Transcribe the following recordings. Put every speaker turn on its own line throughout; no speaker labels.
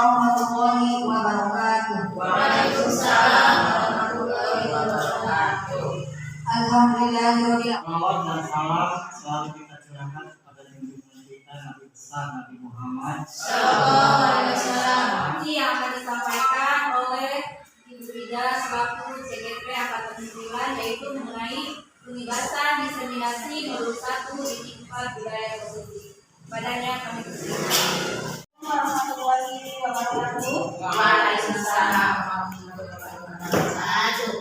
warahmatullahi wabarakatuh.
Waalaikumsalam warahmatullahi wabarakatuh.
Alhamdulillahirabbil
Salawat dan salam selalu kita curahkan kepada junjungan kita Nabi besar Nabi Muhammad
Sallallahu alaihi wasallam.
Yang akan disampaikan oleh Ibu Ida selaku CGP Angkatan 9, yaitu mengenai pembebasan diseminasi modul 1 di tingkat budaya positif. Badannya kami persilakan. Warahmatullahi wabarakatuh.
Waalaikumsalam warahmatullahi wabarakatuh.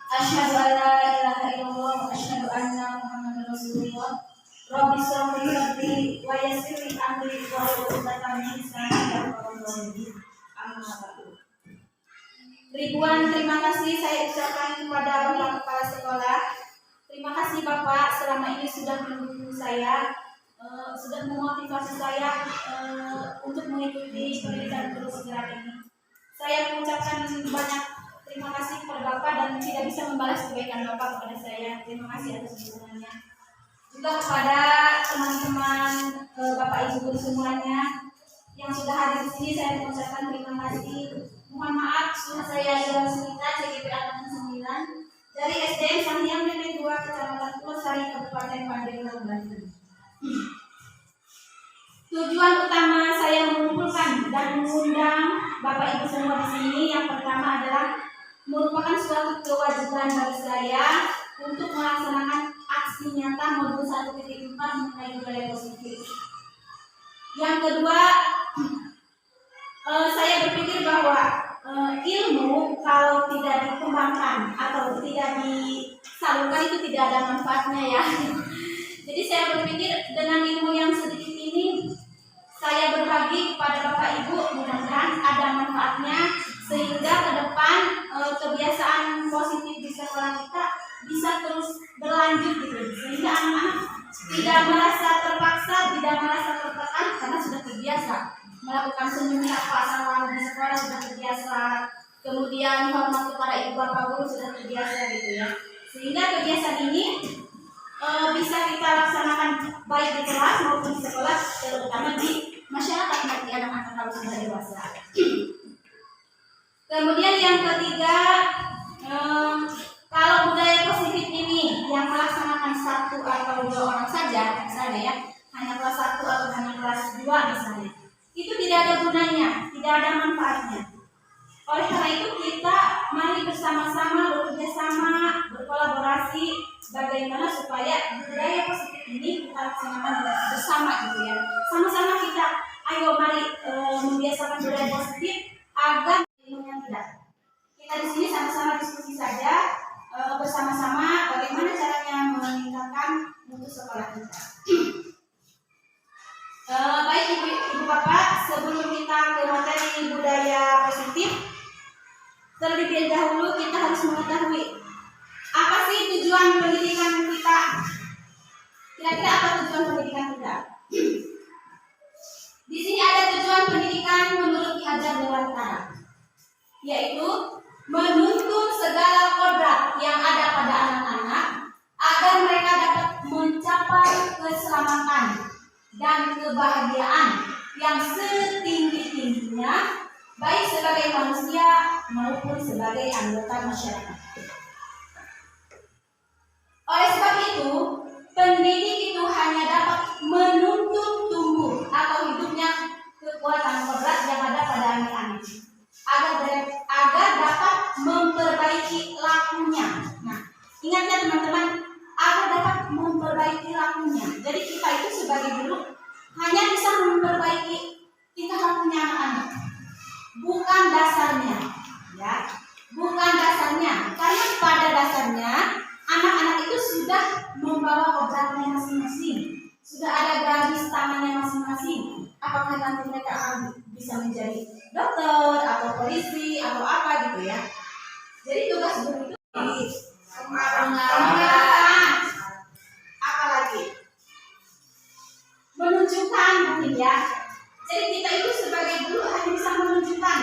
Asyhadu an la ilaha illallah wa asyhadu anna Muhammadar Rasulullah. Rabbi shrah li sadri wa yassir li amri wahlul 'uqdatam min lisani yafqahu qawli. Amma ba'du. Ribuan terima kasih saya ucapkan kepada Bapak Kepala Sekolah. Terima kasih Bapak selama ini sudah mendukung saya, sudah memotivasi saya untuk mengikuti pendidikan terus bergerak ini. Saya mengucapkan banyak terima kasih kepada Bapak dan tidak bisa membalas kebaikan Bapak kepada saya. Terima kasih atas dukungannya. Juga kepada teman-teman Bapak Ibu guru semuanya yang sudah hadir di sini, saya mengucapkan terima kasih. Mohon maaf sudah saya Ida Sunita CGP Angkatan 9 dari SDN Santiang Nenek 2 Kecamatan Purwosari Kabupaten Pandeglang Banten. Tujuan utama saya mengumpulkan dan mengundang Bapak Ibu semua di sini yang pertama adalah merupakan suatu kewajiban bagi saya untuk melaksanakan aksi nyata modul 1.4 mengenai budaya positif. Yang kedua, saya berpikir bahwa ilmu kalau tidak dikembangkan atau tidak disalurkan itu tidak ada manfaatnya ya. Jadi saya berpikir dengan ilmu yang sedikit ini saya berbagi kepada Bapak Ibu, mudah-mudahan ada manfaatnya sehingga ke depan kebiasaan positif di sekolah kita bisa terus berlanjut gitu. Sehingga anak-anak tidak merasa terpaksa, tidak merasa tertekan karena sudah terbiasa melakukan senyum menyapa salam di sekolah, sudah terbiasa, kemudian hormat kepada ibu bapak guru sudah terbiasa gitu ya. Sehingga kebiasaan ini bisa kita laksanakan baik di kelas maupun di sekolah, terutama di masyarakat nanti anak-anak kalau sudah dewasa. Kemudian yang ketiga, kalau budaya positif ini yang melaksanakan 1 atau 2 orang saja, misalnya ya, hanya kelas 1 atau hanya kelas 2 misalnya, itu tidak ada gunanya, tidak ada manfaatnya. Oleh karena itu kita mari bersama-sama bekerja sama, berkolaborasi bagaimana supaya budaya positif ini kita laksanakan bersama gitu ya. Sama-sama kita, ayo mari membiasakan budaya positif agar ilmunya tidak. Kita di sini sama-sama diskusi saja bersama-sama bagaimana caranya meningkatkan mutu sekolah kita. Baik ibu bapak, sebelum kita ke materi budaya positif, terlebih dahulu kita harus mengetahui apa sih tujuan pendidikan kita. Kira-kira apa tujuan pendidikan kita? Di sini ada tujuan pendidikan menurut Ki Hajar Dewantara, yaitu menuntun segala kodrat yang ada pada anak-anak agar mereka dapat mencapai keselamatan dan kebahagiaan yang setinggi-tingginya baik sebagai manusia maupun sebagai anggota masyarakat. Oleh sebab itu, pendidik itu hanya dapat menuntun tumbuh atau hidupnya kekuatan kodrat yang ada pada anak-anak agar dapat memperbaiki lakunya. Nah, ingat ya teman-teman, agar dapat memperbaiki lakunya. Jadi kita itu sebagai guru hanya bisa memperbaiki tingkah lakunya anak-anak, bukan dasarnya, ya, bukan dasarnya. Karena pada dasarnya anak-anak itu sudah membawa kodratnya masing-masing, sudah ada garis tangannya masing-masing. Apakah nanti mereka akan bisa menjadi dokter atau polisi atau apa gitu ya. Jadi tugas guru itu apalagi menunjukkan mungkin ya. Jadi kita itu sebagai guru hanya bisa menunjukkan,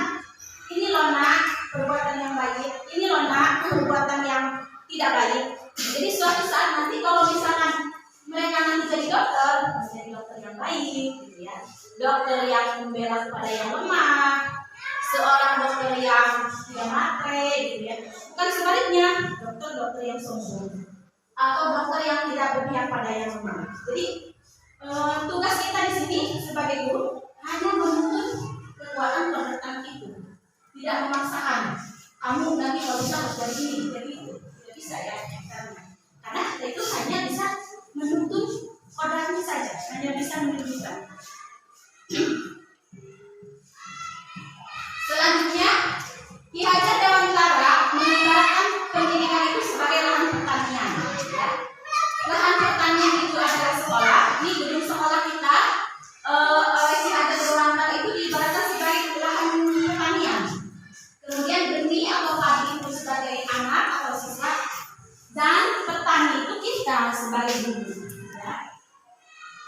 ini loh nak perbuatan yang baik, ini loh nak perbuatan yang tidak baik. Jadi suatu saat nanti kalau misalkan mereka nanti jadi dokter yang baik gitu ya, dokter yang membela kepada yang lemah, dokter yang tidak matre gitu ya. Bukan sebaliknya, dokter yang sombong atau dokter yang tidak berpihak pada yang lemah. Jadi tugas kita di sini sebagai guru hanya menuntut kekuatan pengertian itu, tidak memaksakan. Kamu nanti kalau bisa harus dari ini, dari itu, tidak bisa ya. Karena kita itu hanya bisa menuntut kodratnya saja, hanya bisa menunjukkan. Selanjutnya, Ki Hajar Dewantara menggambarkan pendidikan itu sebagai lahan pertanian. Ya. Lahan pertanian itu adalah sekolah. Ini gedung sekolah kita oleh Ki Hajar Dewantara itu diibaratkan sebagai lahan pertanian. Kemudian benih atau padi itu sebagai anak atau siswa, dan petani itu kita sebagai guru. Ya.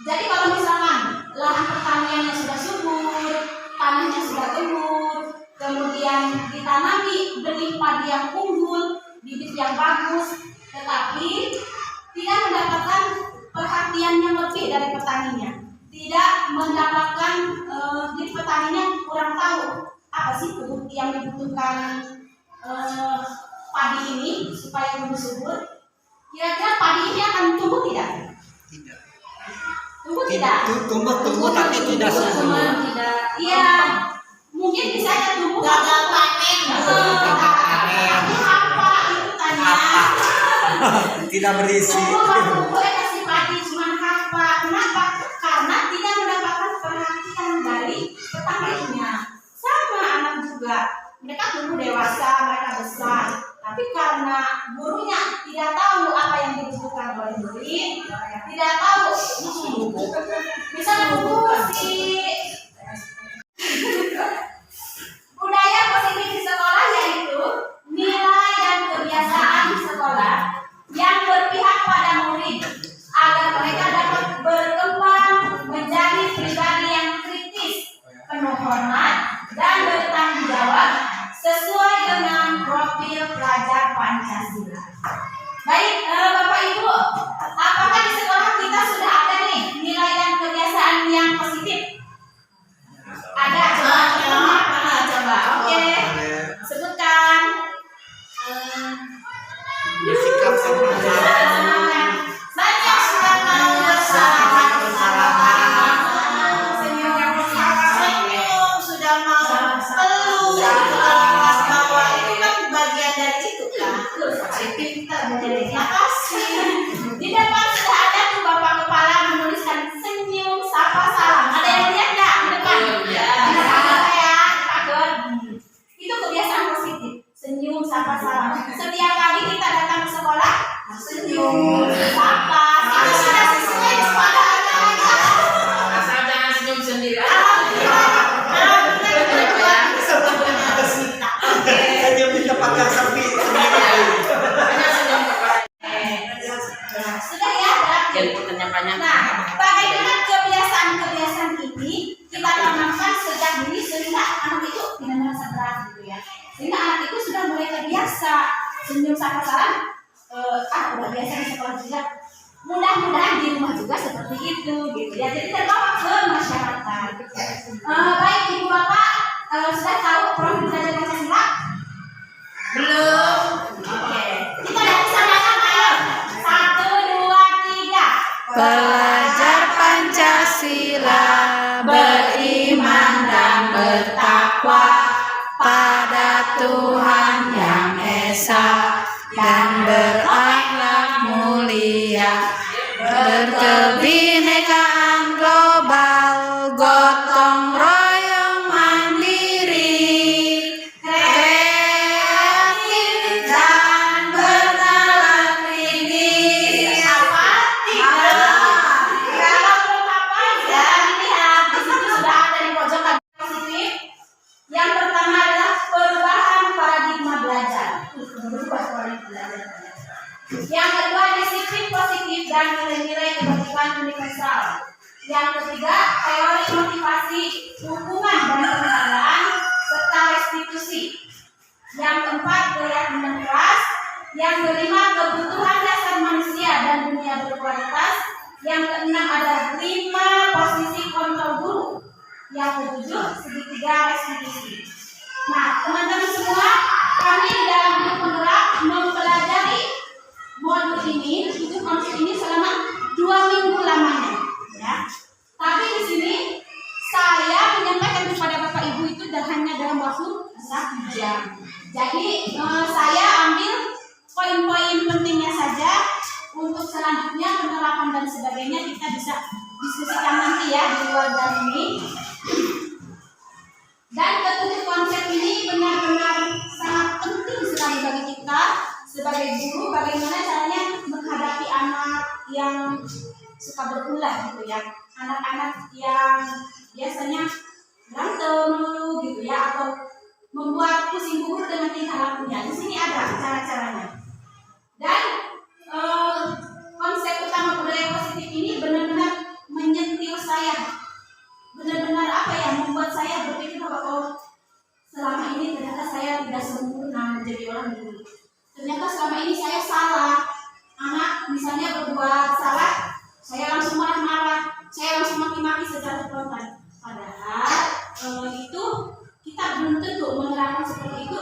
Jadi kalau misalkan lahan pertaniannya sudah subur, tanahnya sudah gembur, kemudian ditanami benih padi yang unggul, bibit yang bagus, tetapi tidak mendapatkan perhatian yang lebih dari petaninya, tidak mendapatkan di petaninya kurang tahu apa sih yang dibutuhkan padi ini supaya tumbuh subur. Kira-kira padi ini akan tumbuh tidak?
Tidak.
Tumbuh tidak?
Tumbuh tapi tidak subur.
Tidak. Iya. Mungkin bisa aja tumbuh
Gagal panen.
Tapi apa itu tanya?
Tidak berisi.
Tumbuh kasih padi cuma apa? Kenapa? Karena tidak mendapatkan perhatian dari petaninya. Sama anak juga. Mereka tumbuh dewasa, mereka besar. Tapi karena gurunya tidak tahu apa yang dibutuhkan oleh murid, tidak tahu. Misalnya buku sih. Budaya positif di sekolah yaitu nilai dan kebiasaan di sekolah yang berpihak pada murid agar mereka dapat berkembang menjadi pribadi yang kritis, penuh hormat, dan bertanggung jawab sesuai dengan profil pelajar Pancasila. Baik, Bapak Ibu, apakah di sekolah kita sudah ada nih nilai dan kebiasaan yang positif? Ada, coba. Oke. Sebutkan.
Bersikap sempurna.
Banyak
Senyum sudah mau peluk kelas bawah itu kan bagian dari itu kan.
positif kita menjadi makasih. Di depan sudah ada tuh Bapak Kepala menuliskan senyum, sapa, salam. Ada yang lihat nggak di depan? Ada ya, takut. Itu kebiasaan positif. Senyum, sapa, salam. Setiap kali kita datang ke sekolah, senyum, sapa. Itu sudah sesuai kepada anak-anak.
Asal jangan senyum sendiri.
Senyum di tempat yang sepi.
Sudah ya, berarti. Nah, bagaimana kebiasaan-kebiasaan ini kita tanamkan sejak dini sehingga anak itu tidak merasa berat gitu ya. Sehingga anak itu sudah mulai terbiasa senyum, sapa, salam. Udah biasa di sekolah juga. Mudah-mudahan di rumah juga seperti itu gitu ya. Jadi terbawa ke masyarakat. Baik Ibu Bapak, sudah tahu profil belajar Pancasila? Belum. Oke. Kita laksanakan ayo. 1, 2, 3.
Belajar Pancasila, beriman dan bertakwa pada Tuhan Yang Esa dan berakhlak mulia, berkebinekaan global, gotong royong mandiri, kreatif dan bernalar tinggi.
Apa? Tidak. Kalau belum apa ya lihat di situ sudah ada di pojok kanan positif. Yang pertama adalah perubahan paradigma belajar. Berubah paradigma belajar. Yang kedua disiplin positif dan nilai-nilai kebajikan universal. Yang ketiga teori motivasi, hubungan dan penghargaan serta restitusi. Yang keempat keyakinan keras. Yang kelima kebutuhan dasar manusia dan dunia berkualitas. Yang keenam ada 5 posisi kontrol guru. Yang ketujuh segitiga restitusi. Nah, teman-teman semua, kami dalam grup penggerak mempelajari modul ini, selama 2 minggu lamanya, ya. Tapi di sini saya menyampaikan kepada Bapak Ibu itu hanya dalam waktu 1 jam. Jadi saya ambil poin-poin pentingnya saja. Untuk selanjutnya penerapan dan sebagainya kita bisa diskusikan nanti ya di luar dari ini. Dan tentu konsep ini benar-benar sangat penting sekali bagi kita sebagai guru, bagaimana caranya menghadapi anak yang suka berulah gitu ya, anak-anak yang biasanya berantem gitu ya, atau membuat pusing guru dengan tingkah lakunya. Di sini ada cara-caranya. Dan konsep utama budaya positif ini benar-benar menyentil saya, benar-benar membuat saya berpikir bahwa selama ini ternyata saya tidak sempurna menjadi orang guru. Ternyata selama ini saya salah. Anak misalnya berbuat salah, saya langsung marah-marah, saya langsung maki-maki secara frontal. Padahal itu kita belum tentu menerapkan seperti itu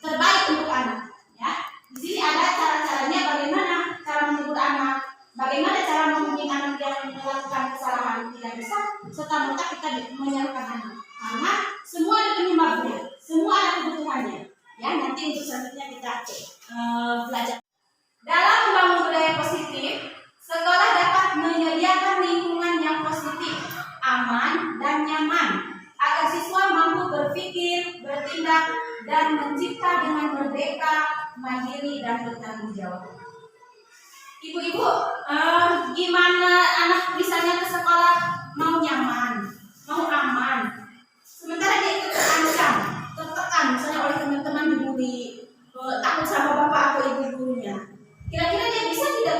terbaik untuk anak. Ya, di sini ada cara-caranya bagaimana cara menegur anak, bagaimana cara membimbing anak yang melakukan kesalahan. Tidak bisa serta-merta kita menyalahkan anak, karena semua ada penyebabnya, semua ada kebutuhannya. Ya, nanti untuk selanjutnya kita belajar. Dalam membangun budaya positif, sekolah dapat menyediakan lingkungan yang positif, aman dan nyaman, agar siswa mampu berpikir, bertindak, dan mencipta dengan merdeka, mandiri, dan bertanggung jawab. Ibu-ibu, gimana anak misalnya ke sekolah mau nyaman, mau aman, sementara dia itu terancam, tertekan misalnya oleh teman-teman dibully, takut sama bapak atau ibu gurunya. Kira-kira dia bisa tidak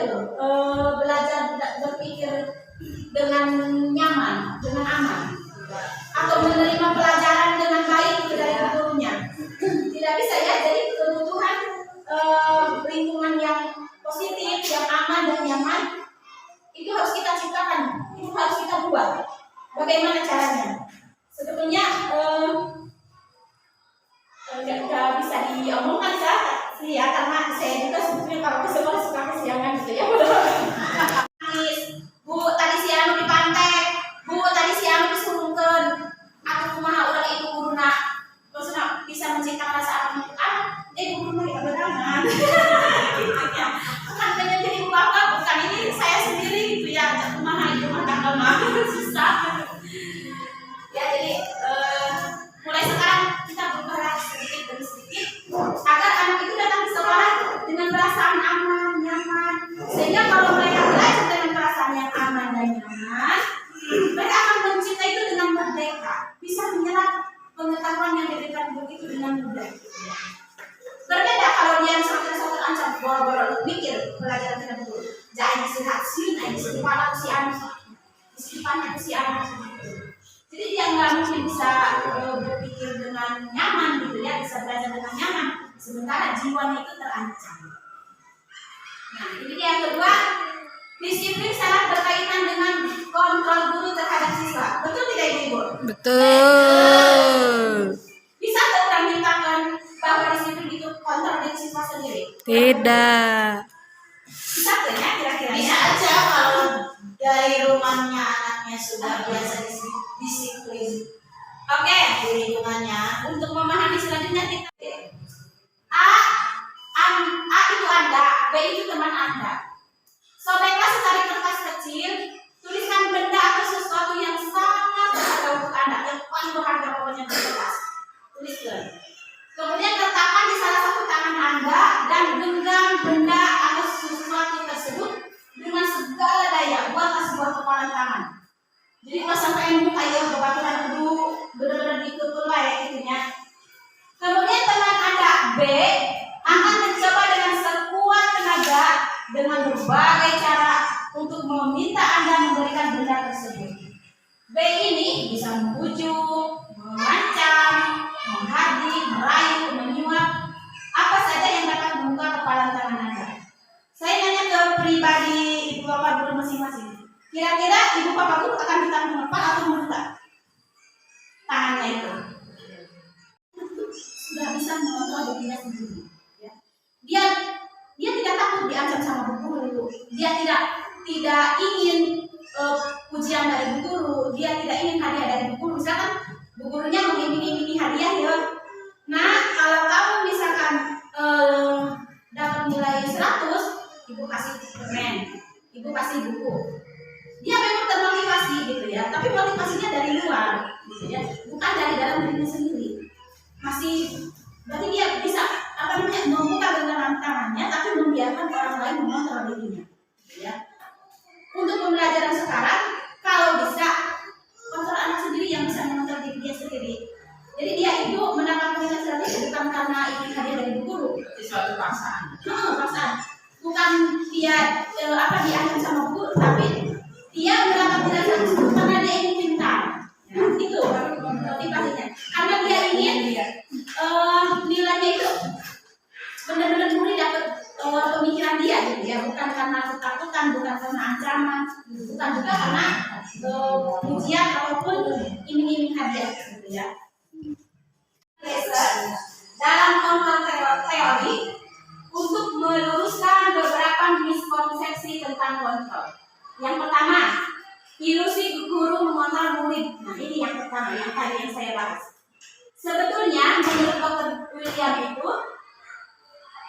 belajar berpikir dengan nyaman, dengan aman, atau menerima pelajaran dengan baik dari gurunya? Tidak bisa ya. Jadi kebutuhan lingkungan yang positif, yang aman dan nyaman itu harus kita ciptakan, itu harus kita buat. Bagaimana caranya? Sebetulnya nggak bisa diomongkan ya, karena saya juga sebetulnya kalau ke sekolah suka kesiangan gitu ya. Bu, tadi si anu dipantek, bu, tadi si anu disurungkeun, atau kumaha urang ibu guruna, maksudnya bisa menciptakan rasa aman untuk anak. Guru mah berangan. Bukan hanya jadi bapak, bukan ini saya sendiri gitu ya. Kumaha itu mah tanggal mah susah. Ya, jadi mulai sekarang kita bergerak sedikit demi sedikit agar anak itu datang ke sekolah dengan perasaan aman, nyaman, sehingga kalau mereka belajar dengan perasaan yang aman dan nyaman, mereka akan mencipta itu dengan merdeka, bisa menyerap pengetahuan yang diberikan guru itu dengan mudah. Berbeda kalau dia misalnya terancam, boro-boro mikir pelajaran dengan guru, jangan istirahat sih, naik di kepala si anak, di si anak. Jadi dia nggak mungkin bisa berpikir dengan nyaman gitu ya, bisa belajar dengan nyaman, sementara jiwanya itu terancam. Nah, ini yang kedua, disiplin sangat berkaitan dengan kontrol guru terhadap siswa. Betul tidak Ibu?
Betul.
Bisa orang mintakan bahwa disiplin itu kontrol diri siswa sendiri?
Tidak.
Bisa tidak ya kira-kira?
Bisa aja kalau dari rumahnya anaknya sudah biasa disiplin.
Oke,
Di lingkungannya.
untuk memahami selanjutnya kita A itu Anda, B itu teman Anda. Sobeklah secari kertas kecil, tuliskan benda atau sesuatu yang sangat berharga untuk Anda, yang paling berharga pokoknya di kertas. Tuliskan. Kemudian letakkan di salah satu tangan Anda dan genggam benda atau sesuatu tersebut dengan segala daya. Buatlah sebuah kepalan tangan. Jadi kalau sampai muka ya kebaturan dulu, benar-benar ditutup lah ya itunya. Kemudian teman Anda B akan mencoba dengan sekuat tenaga dengan berbagai cara untuk meminta Anda memberikan benda tersebut. B ini bisa membujuk, mengancam, menghardik, merayu, menyuap, apa saja yang dapat membuka kepalan tangan Anda. Saya nanya ke pribadi ibu bapak guru masing-masing. Kira-kira ibu bapak guru akan kita mengapa atau membuka tangannya itu? dirinya sendiri. Ya. Dia tidak takut diancam sama bu guru. Dia tidak ingin pujian dari bu guru. Dia tidak ingin hadiah dari bu guru. Misalkan bu gurunya mengiming-imingi hadiah ya. Nah, kalau kamu misalkan dapat nilai 100, ibu kasih permen, ibu kasih buku. Dia memang termotivasi gitu ya, tapi motivasinya dari luar gitu ya, bukan dari dalam dirinya sendiri. Masih berarti dia bisa membuka genggaman tangannya, tapi membiarkan orang lain mengontrol dirinya gitu ya. Untuk pembelajaran sekarang, kalau bisa kontrol anak sendiri yang bisa mengontrol diri dia sendiri. Jadi dia itu mendapatkan nilai 100 bukan karena ingin hadiah dari guru,
Itu suatu paksaan.
paksaan. Bukan dia diancam sama guru, tapi dia mendapat nilai 100 itu karena dia ingin pintar. Ya, itu motivasinya. Karena dia ingin nilainya itu benar-benar murid dapat pemikiran dia gitu ya, bukan karena ketakutan, bukan karena ancaman, bukan juga karena pujian ataupun iming-iming hadiah gitu ya. Dalam kontrol teori untuk meluruskan beberapa miskonsepsi tentang kontrol. Yang pertama, ilusi guru mengontrol murid. Nah, ini yang pertama, yang tadi yang saya bahas. Sebetulnya menurut Dr. William itu,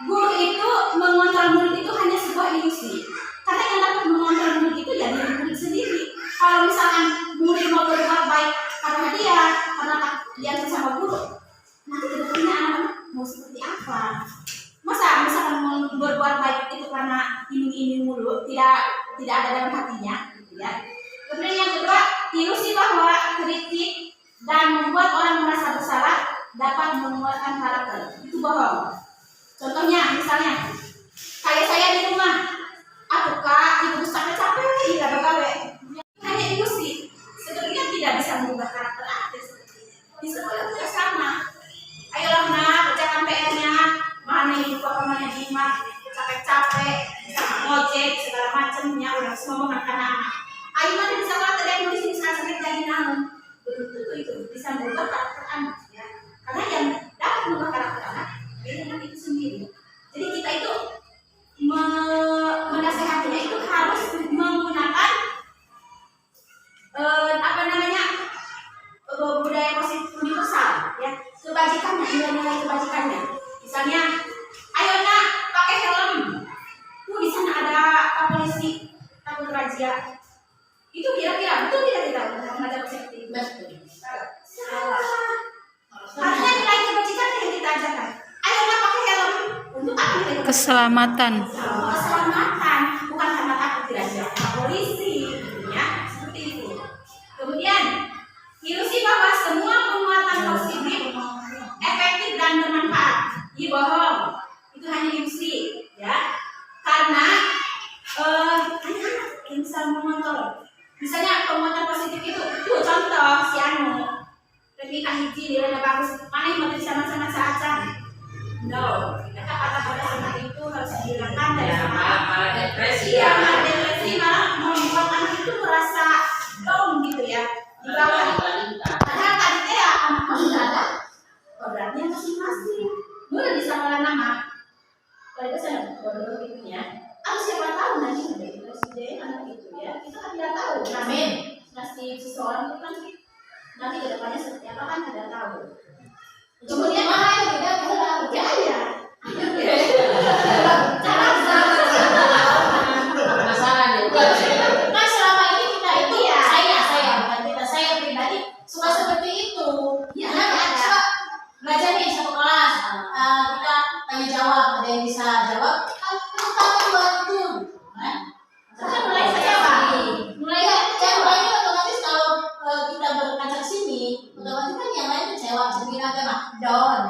guru itu mengontrol murid itu hanya sebuah ilusi. Karena yang dapat mengontrol murid itu ya diri murid sendiri. Kalau misalkan murid mau berbuat baik karena dia sama guru, nanti kedepannya anak mau seperti apa? Masa misalkan mau berbuat baik itu karena iming-iming mulu, tidak ada dalam hatinya, gitu ya. Kemudian yang kedua, ilusi bahwa kritik dan membuat orang merasa bersalah dapat menguatkan karakter. Itu bohong. Contohnya, misalnya, kayak saya di rumah, kak, ibu capek-capek, tidak begawe. Hanya ilusi. Sebetulnya tidak bisa mengubah karakter artis. Di sekolah juga sama. Ayolah nak, kerjakan PR-nya. Mana ibu papa mana Dima, capek-capek, ngojek segala macamnya, udah semua anak-anak. Ayo mana di sekolah tadi yang nulis ini sakit jadi namun. Betul itu bisa mengubah karakter anak ya. Karena yang dapat mengubah karakter anak anak itu sendiri. Jadi kita itu menasehatinya itu harus menggunakan budaya positif universal ya, kebajikannya, nilai-nilai kebajikannya. Misalnya, ayo nak pakai helm. Tuh di sana ada Pak Polisi takut razia. Itu kira-kira betul tidak kita mengajar positif? Betul. Salah. Harusnya nilai kebajikan yang kita ajarkan. Ayo nak pakai helm. Untuk apa nilai
Keselamatan.
Keselamatan, bukan karena takut dirazia Pak Polisi, ya seperti itu. Kemudian ilusi bahwa semua penguatan positif efektif dan bermanfaat. Iya bohong, itu hanya ilusi, ya. Karena anak-anak yang bisa mengontrol. Misalnya penguatan positif itu, tuh contoh si Anu, Replika hiji nilainya bagus, mana yang mau sama-sama saat. No, kata-kata pada anak itu harus dihilangkan dari
Malah depresi.
Iya, malah depresi, malah membuat anak itu merasa down gitu ya. Di bawah. Padahal tadi ya anak masih ada kodratnya masing-masing. Udah disamakan nama. Kalau itu saya bodoh gitu ya. Atau siapa tahu nanti menjadi presiden anak itu ya. Kita kan tidak tahu. Amin. Nasib seseorang itu kan nanti ke depannya seperti apa kan tidak tahu. Kemudian mana yang tidak tahu ya. Cara
Penasaran ya.
kan selama ini kita itu ya saya pribadi suka seperti itu. Ya,
Coba belajar nih satu kelas, kita tanya jawab, ada yang bisa jawab, kamu tahu itu,
kita mulai saja Pak.
mulai mulai otomatis kalau kita berkaca ke sini, otomatis kan yang lain kecewa, jadi apa down,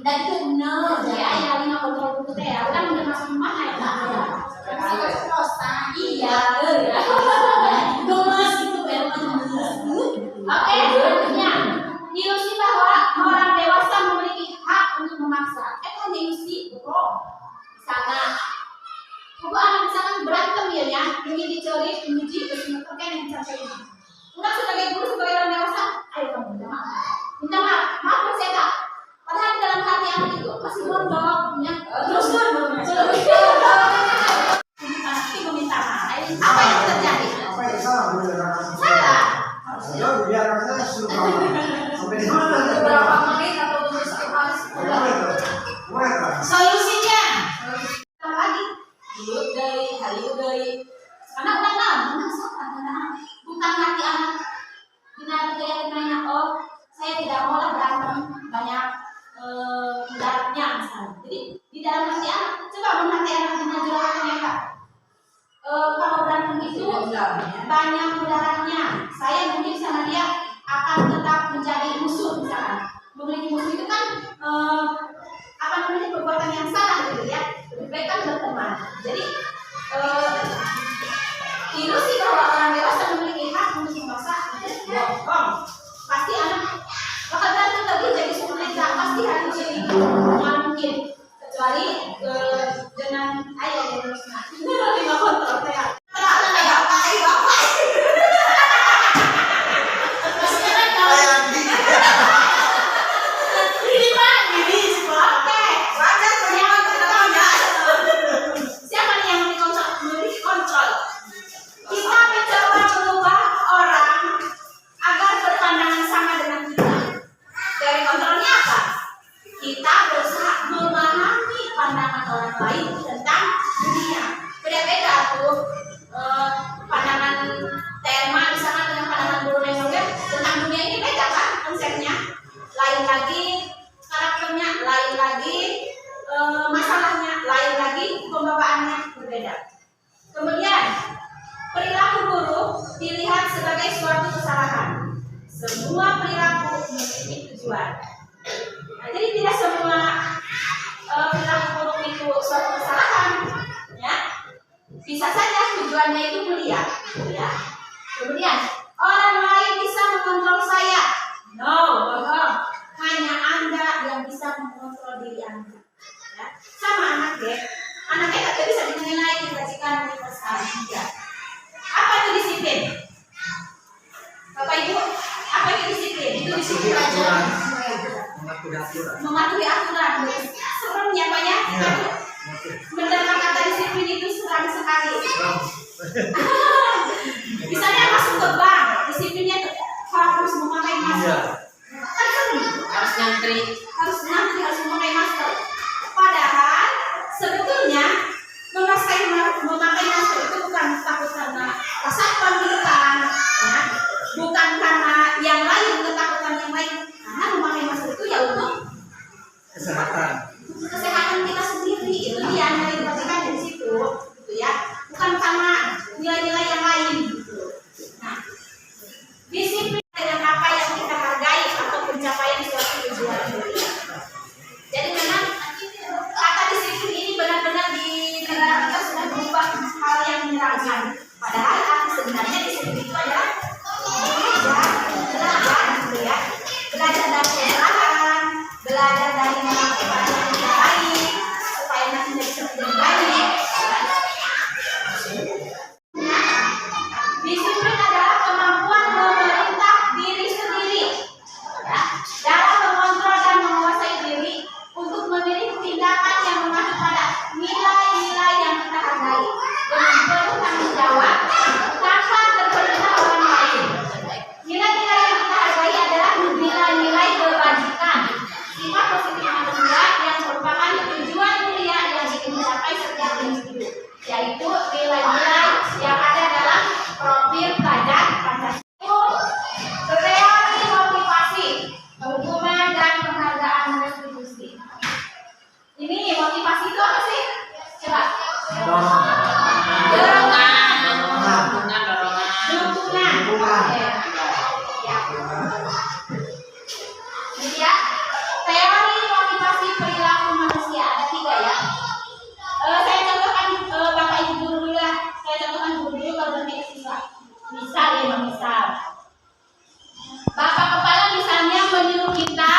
dan itu no,
Ya, ya lima kontrol buku teh ya. Udah udah masuk mana ya?
iya, gemes gitu,
Oke, berikutnya ilusi bahwa orang dewasa memiliki hak untuk memaksa. Hanya ilusi, bro. Misalkan, misalkan berantem ya, ingin dicoret, memuji, terus menekan yang sampai ini. Udah sebagai guru, sebagai orang dewasa, ayo kamu minta maaf. Minta maaf, maaf saya tak. Padahal dalam hati anak itu
masih mondok, ya. Terus pasti meminta maaf. Apa yang terjadi? Salah.
Beberapa menit atau tunggu satu hari sebulan.
Solusinya apa lagi? Dulu dari hari dari karena anak bukan hati anak benar kayak nanya, oh saya tidak mau lah berantem banyak mudaratnya misalnya. Jadi di dalam hati anak, coba menghati anak dengan juragannya Kak. Kalau berantem itu banyak mudaratnya. Saya mungkin sama dia akan tetap menjadi musuh misalnya. Memiliki musuh itu kan apa namanya perbuatan yang salah gitu ya. Lebih baik kan berteman. Jadi ilusi bahwa orang dewasa memiliki hak untuk memaksa bohong. Pasti anak bakal berantem lagi jadi sulit, pasti hati jadi nggak mungkin kecuali dengan ayah yang terus lima kontrol saya. Kita berusaha memahami pandangan orang lain tentang dunia. Beda-beda tuh pandangan Terma misalnya dengan pandangan Guru Nesoga tentang dunia ini beda kan konsepnya. Lain lagi karakternya, lain lagi masalahnya, lain lagi pembawaannya berbeda. Kemudian perilaku buruk dilihat sebagai suatu kesalahan. Semua perilaku memiliki tujuan. Nah, jadi tidak semua perilaku buruk itu suatu kesalahan, ya. Bisa saja tujuannya itu mulia, ya. Kemudian orang lain bisa mengontrol saya. No, bohong. Hanya Anda yang bisa mengontrol diri Anda. Ya. Sama anak deh. Anaknya tidak bisa dinilai kebajikan universal. Ya. Apa itu disiplin? Bapak Ibu, apa itu disiplin? Itu disiplin pelajaran. Mematuhi aturan. Seremnya Pak ya. Mendengar kata disiplin itu seram sekali. Misalnya masuk ke bank, disiplinnya harus memakai masker. Kan seru. Harus ngantri, harus memakai masker. Padahal sebetulnya memakai masker itu bukan takut karena rasa pemilikan, ya. Bukan karena yang lain, ketakutan yang lain. Karena memakai masker itu ya untuk kesehatan kita sendiri. Itu dia yang diperhatikan dari situ, gitu ya. Bukan karena nilai-nilai yang lain. Gitu. Nah, disiplin dengan apa yang kita hargai atau pencapaian suatu tujuan mulia. Jadi memang kata disiplin ini benar-benar di negara kita sudah berubah hal yang menyenangkan. Padahal arti sebenarnya disiplin itu adalah belajar, gitu ya. Belajar dari kesalahan, belajar dari melakukan yang tidak baik supaya nanti bisa menjadi baik. Disiplin adalah kemampuan memerintah diri sendiri, ya, dalam mengontrol dan menguasai diri untuk memilih tindakan yang mengacu pada nilai-nilai yang kita hargai dengan penuh tanggung jawab tanpa terperintah orang lain. Nilai-nilai yang kita hargai adalah nilai-nilai kebajikan, sifat positif manusia yang merupakan tujuan mulia yang ingin dicapai setiap individu, yaitu nilai-nilai yang ada dalam profil pelajar Pancasila. Teori motivasi, hubungan dan penghargaan restitusi. Ini motivasi itu apa sih? Coba. Dukungan. Oke. Ya. Jadi ya, teori motivasi perilaku manusia ada 3 ya. Saya contohkan Bapak Ibu guru dulu lah. Saya contohkan guru dulu kalau bermain siswa. Misal ya, misal. Bapak kepala misalnya menyuruh kita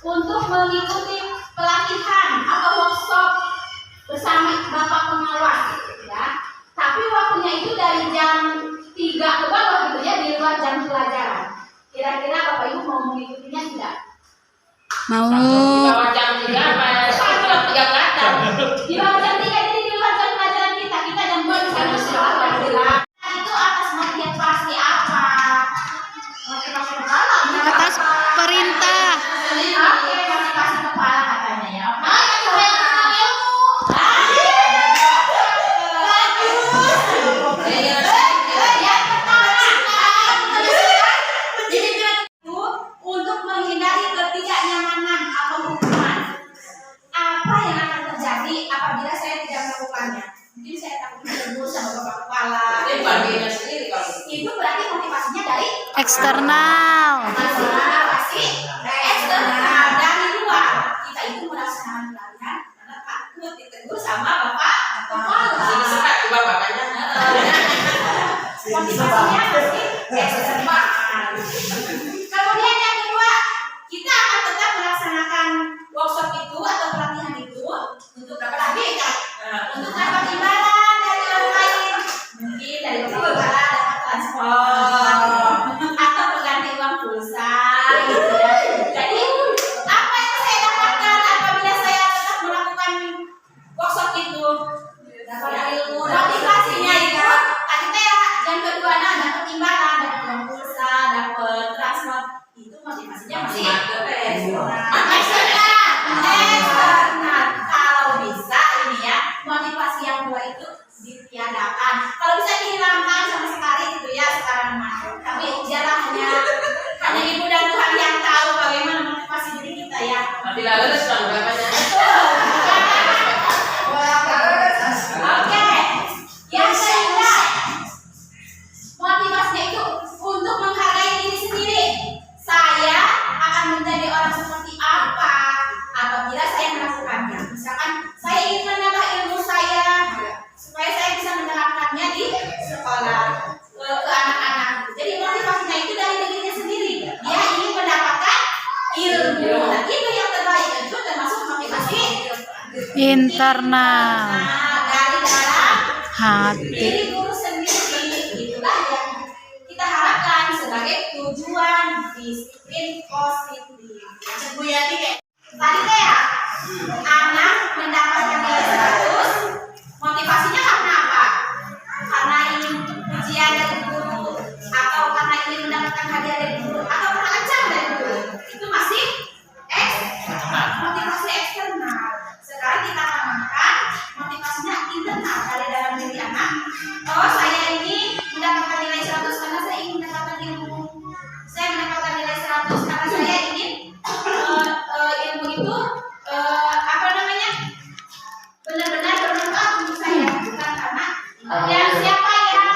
untuk mengikuti pelatihan atau workshop bersama Bapak pengawas, ya. Tapi waktunya itu dari jam 3 ke bawah gitu ya, di luar jam pelajaran. Kira-kira Bapak Ibu mau mengikutinya tidak?
Mau.
Jam 3 apa
eksternal.
pasti eksternal dari luar. Kita itu melaksanakan pelatihan karena takut ditegur sama bapak kepala. Motivasinya pasti eksternal. Kemudian yang kedua, kita akan tetap melaksanakan workshop itu atau pelatihan itu untuk dapat untuk dapat imbalan dari orang lain, mungkin dari pengelola dapat transport atau pengganti uang pulsa gitu ya. Jadi apa yang saya dapatkan apabila saya tetap melakukan workshop itu? Dapat ilmu, motivasinya itu tadi teh yang kedua dapat imbalan, dapat uang pulsa, dapat transport, itu motivasinya masih eksternal. Kalau bisa ini ya, motivasi yang dua itu ditiadakan. Kalau bisa dihilangkan sama sekali gitu ya sekarang mah. Tapi jangan hanya ibu dan Tuhan yang tahu bagaimana motivasi diri kita ya.
Tapi lalu sudah berapanya?
Oke, yang ketiga, motivasinya itu untuk menghargai diri sendiri. Saya akan menjadi orang seperti apa apabila saya melakukannya. Misalkan saya ingin menambah ilmu saya supaya saya bisa menerapkannya di sekolah ke anak-anak. Jadi motivasinya itu dari dirinya sendiri. Dia ingin mendapatkan ilmu. Dan itu yang terbaik itu termasuk motivasi
Internal.
dari dalam
Hati.
diri guru sendiri. Itulah yang kita harapkan sebagai tujuan disiplin positif. Bu Yati tadi teh ya, anak mendapatkan nilai 100, motivasinya karena apa? Karena ingin ujian dari guru, atau karena ingin mendapatkan hadiah dari guru, atau karena ancam dari guru. Itu masih motivasi eksternal. Sekarang kita tambahkan motivasinya internal dari dalam diri anak. Oh, saya ini mendapatkan nilai 100 karena saya ingin mendapatkan ilmu. Saya mendapatkan nilai 100 karena saya ingin ilmu itu apa namanya, benar-benar bermanfaat untuk saya, bukan karena yang siapa yang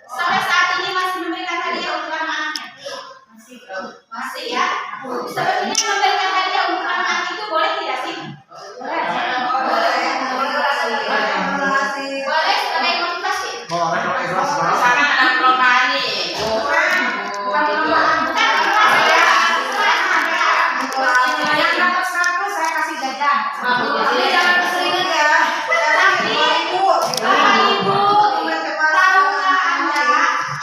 sampai saat ini masih memberikan hadiah untuk anak-anaknya? Masih ya. Sebetulnya memberikan hadiah untuk anak-anak itu boleh tidak sih? Boleh sebagai motivasi.
Sana ada perlombaan nih.
Bukan perlombaan, bukan motivasi ya.
Yang dapat 100 saya kasih jajan. Jadi jangan keseringan ya.
Tapi Bapak Ibu tahukah Anda,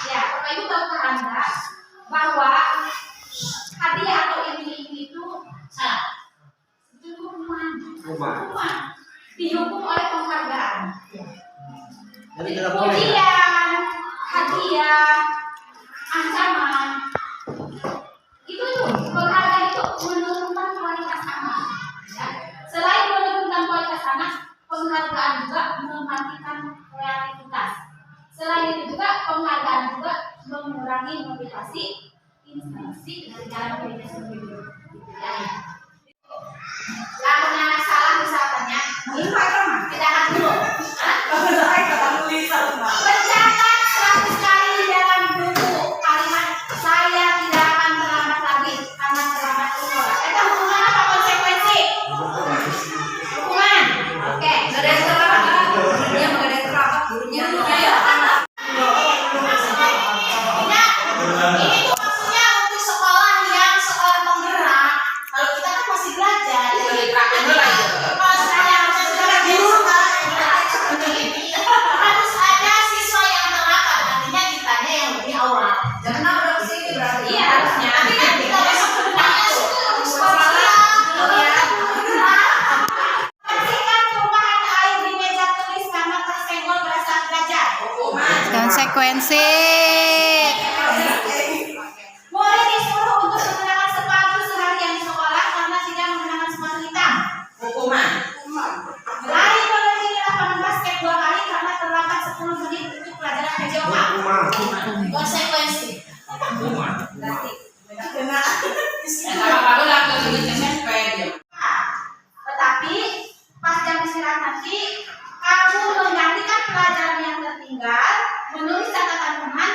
ya Bapak Ibu tahukah Anda bahwa hadiah atau ilmu itu hukuman dihukum oleh penghargaan.
Jadi tidak boleh.
Ujian, hadiah, ancaman, itu tuh penghargaan itu menurunkan kualitas anak. Ya. Selain menurunkan kualitas anak, penghargaan juga mematikan kreativitas. Selain itu juga penghargaan juga mengurangi motivasi inspirasi dari dalam dirinya sendiri. Ya. Lamun anak salah misalnya, kita akan dulu. Mencatat 100 kali di dalam buku kalimat saya tidak akan terlambat lagi karena terlambat sekolah. Itu hukuman apa konsekuensi? Hukuman. Oke.
Ada yang terlambat. Dia mau ada yang terlambat gurunya.
Nah, ini tuh maksudnya untuk sekolah yang sekolah penggerak. Kalau kita kan masih belajar.
Jadi praktek dulu aja.
Kalau saya harus guru harus ada siswa yang terlambat. Artinya kitanya yang lebih awal.
Jangan nabrak sini berarti.
Iya harusnya. Tapi kan kita besok bertanya dulu ya. Pastikan tumpahan air di meja tulis karena tersenggol berasa belajar.
Konsekuensi.
Boleh disuruh untuk menggunakan sepatu seharian di sekolah karena tidak menggunakan sepatu hitam.
Hukuman.
Lari keliling di lapangan basket 2 kali karena terlambat 10 menit untuk pelajaran PJOK. Konsekuensi. Berarti
Kalau langsung di SMP dia.
tetapi pas jam istirahat nanti kamu menggantikan pelajaran yang tertinggal, menulis catatan teman,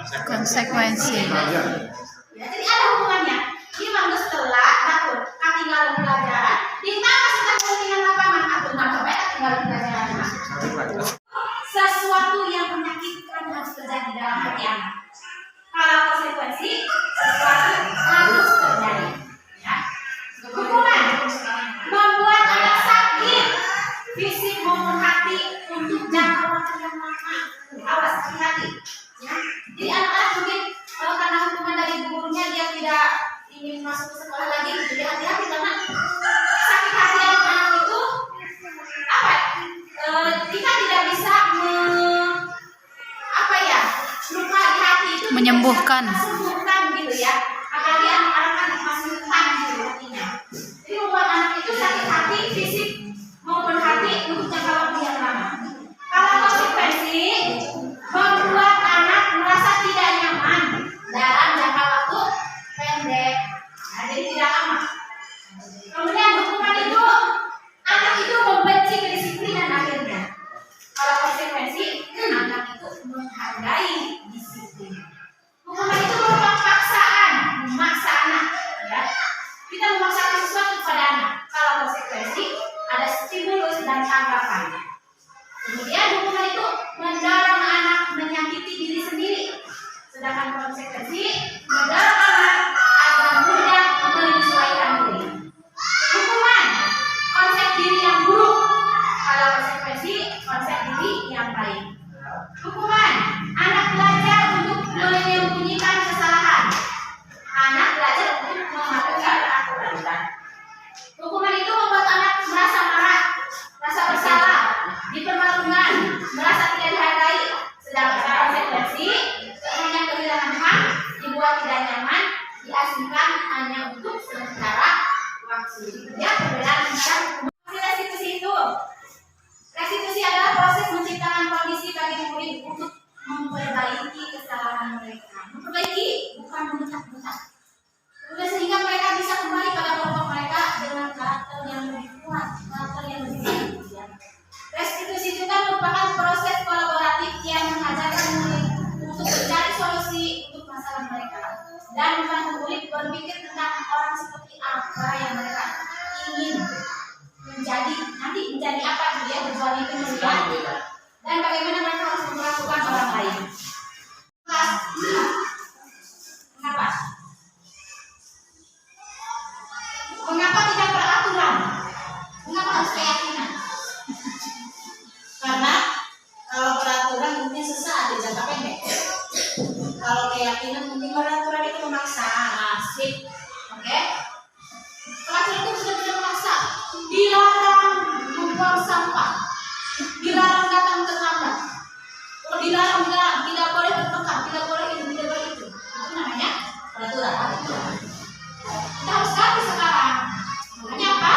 Konsekuensi.
Ya, jadi ada hubungannya. Ini mangus telat, takut ketinggalan pelajaran, ditambah sudah ketinggalan lapangan atau nggak ketinggalan pelajaran. Sesuatu yang menyakitkan harus terjadi dalam hati anak. Kalau konsekuensi, sesuatu harus terjadi. Ya. Hukuman membuat anak sakit fisik maupun hati untuk jangka waktu yang lama. Awas hati-hati. Ya. Jadi anak-anak mungkin karena hukuman dari gurunya dia tidak ingin masuk ke sekolah lagi, jadi hati-hati karena sakit hati anak itu apa? Kita tidak bisa luka di hati itu
Menyembuhkan.
sembuhkan gitu ya. Apalagi anak-anak kan masih rentan gitu hatinya. Jadi membuat anak itu sakit hati fisik maupun hati untuk jangka waktu yang lama. Kalau konsekuensi membuat anak merasa tidak nyaman dalam jangka waktu pendek, nah, jadi tidak lama. Kemudian hukuman itu anak itu membenci kedisiplinan akhirnya. Kalau konsekuensi anak itu menghargai disiplin. Hukuman itu merupakan paksaan, memaksa anak. Ya. Kita memaksakan sesuatu kepada anak. Kalau konsekuensi ada stimulus dan tanggapan. Kemudian hukuman itu mendorong anak menyakiti diri sendiri. Sedangkan konsekuensi mendorong anak agar mudah menyesuaikan diri. Hukuman konsep diri yang buruk. Kalau konsekuensi konsep diri yang baik. Hukuman anak belajar untuk menyembunyikan kesalahan. Anak belajar untuk mematuhi aturan. Hukuman itu membuat anak merasa marah, merasa bersalah, dipermalukan, merasa tidak dihargai. Sedangkan konsekuensi semuanya kehilangan hak, dibuat tidak nyaman, diasingkan hanya untuk sementara waktu. Ya, perbedaan antara hukuman restitusi itu. Restitusi adalah proses menciptakan kondisi bagi murid untuk memperbaiki kesalahan mereka. Memperbaiki, bukan memecat-mecat. Sehingga mereka bisa kembali pada kelompok mereka dengan karakter yang lebih kuat, karakter yang lebih baik. Ya. Restitusi juga merupakan proses kolaboratif yang mengajarkan murid untuk mencari solusi untuk masalah mereka dan membantu murid berpikir tentang orang seperti apa yang mereka ingin menjadi, nanti menjadi apa dia berjuang itu menjadi, dan bagaimana mereka harus memperlakukan orang lain. Kenapa? Mengapa tidak peraturan? Mengapa harus keyakinan? Karena kalau peraturan mungkin sesaat di jangka pendek. Kalau keyakinan mungkin peraturan itu memaksa, asik, oke? Peraturan itu sudah tidak memaksa. Dilarang membuang sampah, dilarang datang terlambat, dilarang tidak boleh bertengkar, tidak boleh ini, tidak boleh itu. Itu namanya peraturan. Kita harus ganti sekarang. Namanya apa?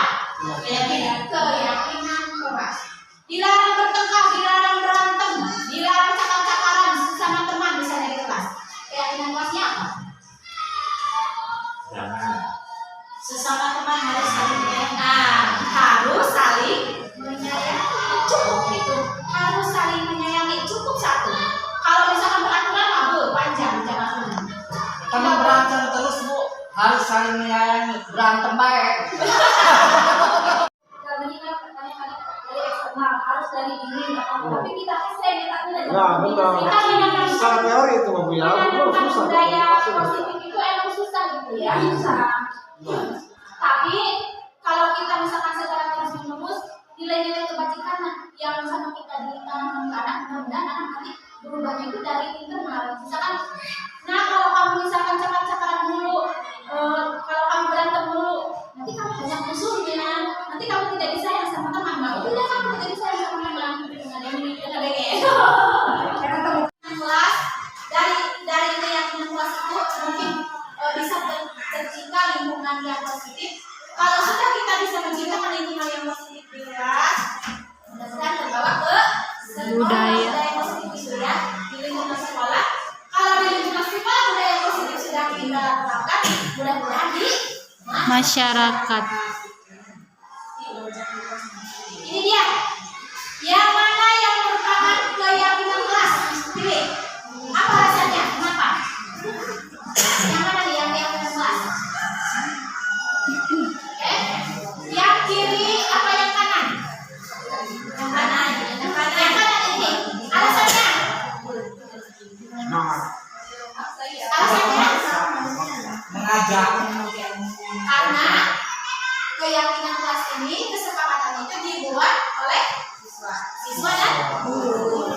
Keyakinan keras. Dilarang bertengkar, dilarang berantem, dilarang cakar-cakaran sesama teman misalnya di kelas. Keyakinan kelasnya apa? Sesama teman harus saling menyayangi. Harus saling menyayangi. Cukup itu. Harus saling menyayangi. Cukup satu. Kalau misalkan peraturan panjang jangan dulu.
Kamu berantem terus Bu, harus saling menyayangi, berantem baik.
Harus dari diri, tapi kita sering kita tidak.
Nah, benar.
Kita menanamkan
Secara teori itu Bu ya, susah.
budaya positif itu emang susah gitu ya, susah. Tapi kalau kita misalkan secara terus menerus nilai-nilai kebajikan yang sama kita ditanamkan ke anak, mudah-mudahan anak nanti berubahnya itu dari internal. Misalkan, nah kalau kamu misalkan cakar-cakaran dulu, kalau kamu berantem dulu, nanti kamu banyak musuhnya, nanti kamu tidak disayang sama teman, tidak kamu tidak disayang sama teman. Kelas dari keyakinan kelas itu mungkin bisa tercipta lingkungan yang positif. Kalau sudah kita bisa menciptakan lingkungan yang positif di kelas, mudah-mudahan terbawa ke
Budaya.
yang positif itu ya di lingkungan sekolah. Kalau di lingkungan sekolah budaya yang positif sudah kita terapkan, mudah-mudahan di
Masyarakat.
Ini dia. Yang mana yang merupakan keyakinan kelas? Pilih. Apa rasanya? Kenapa?
Ya.
Karena keyakinan kelas ini, kesepakatan itu dibuat oleh siswa dan guru.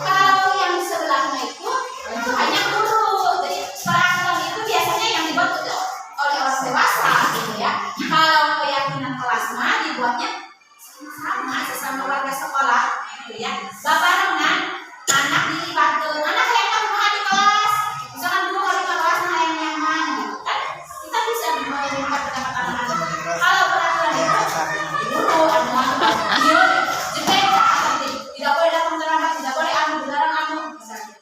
Kalau yang sebelahnya itu hanya guru. Jadi peraturan itu biasanya yang dibuat itu oleh orang dewasa, gitu ya. Kalau keyakinan kelas mah dibuatnya sesama warga sekolah, gitu ya. Bapak dengan anak dilibatkan, anak yang rumah di kelas, misalkan dulu kalau di kelas nah yang nyaman, gitu kan. Kita bisa melihat pendapat anak-anak. Kalau peraturan itu guru, anak-anak, dia tidak boleh datang terlambat, tidak boleh dilarang misalnya.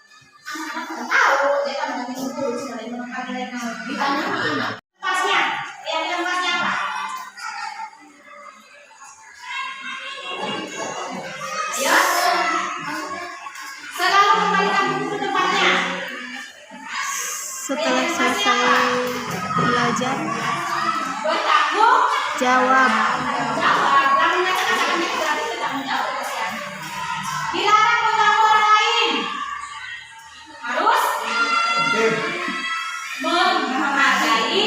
Anak-anak tidak tahu, dia kan dengan guru, sebenarnya menempatkan mereka ditanya anak. Pasnya, yang bilang pasnya apa? Ya, selalu kembalikan buku ke depannya.
Setelah selesai belajar,
Bertanggung
jawab.
jawab. Yang menyatakan akan berarti bertanggung jawab atas yang dilarang mengganggu orang lain. Harus menghargai.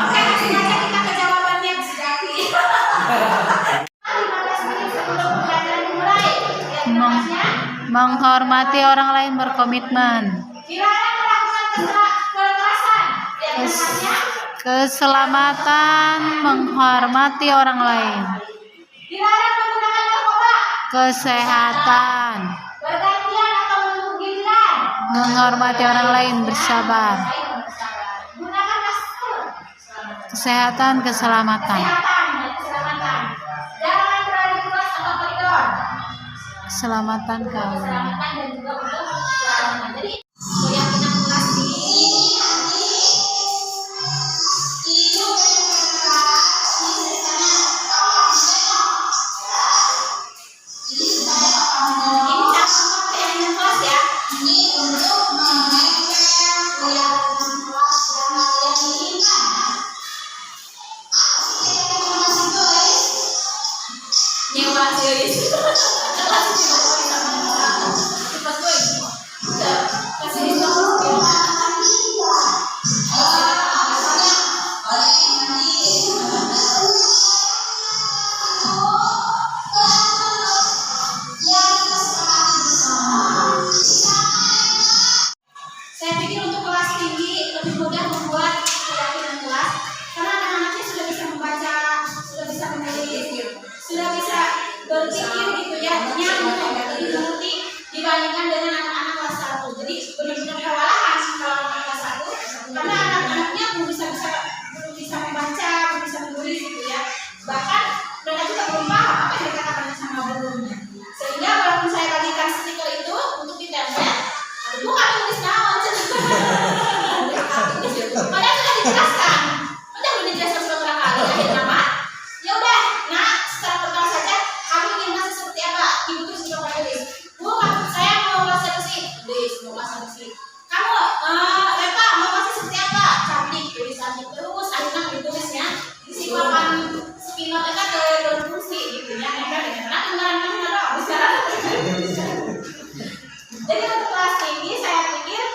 Oke, langsung aja kita ke jawabannya Sejati. 15 menit sebelum pembelajaran dimulai. Lihat kertasnya.
Menghormati orang lain, berkomitmen.
Dilarang melakukan kekerasan. Lihat kertasnya.
Keselamatan, menghormati orang lain.
Dilarang menggunakan narkoba.
Kesehatan,
Bergantian atau menunggu giliran.
menghormati orang lain, bersabar.
Gunakan masker.
Kesehatan, keselamatan.
Kesehatan dan keselamatan. Jangan berada di kelas atau koridor.
Keselamatan kawan.
Keselamatan dan juga untuk keselamatan. Jadi keyakinan kelas ini saya pikir untuk kelas tinggi lebih mudah membuat keyakinan kelas karena anak-anaknya sudah bisa membaca, sudah bisa menulis, sudah bisa berpikir gitu ya, nyambung, lebih mengerti dibandingkan dengan anak-anak kelas 1. Jadi benar-benar kewalahan kalau anak kelas 1 karena anak-anaknya belum bisa membaca, belum bisa menulis gitu ya. Bahkan mereka juga belum paham apa yang dikatakan sama gurunya. Sehingga walaupun saya bagikan stiker itu untuk ditempel, bukan tulis naon. Padahal sudah dijelaskan. Udah dijelaskan beberapa kali. Akhirnya Pak, ya udah, nah secara pertama saja kami ingin masuk seperti apa? Ibu terus juga tulis. Bu, saya mau masuk ke sini. Tulis, mau masuk ke sini. Kamu, Reva mau masuk seperti apa? Cantik, tulisannya terus. Akhirnya ditulisnya disimpulkan spinot itu ke fungsi gitu ya. Karena kemarin habis sekarang. Jadi untuk kelas tinggi saya pikir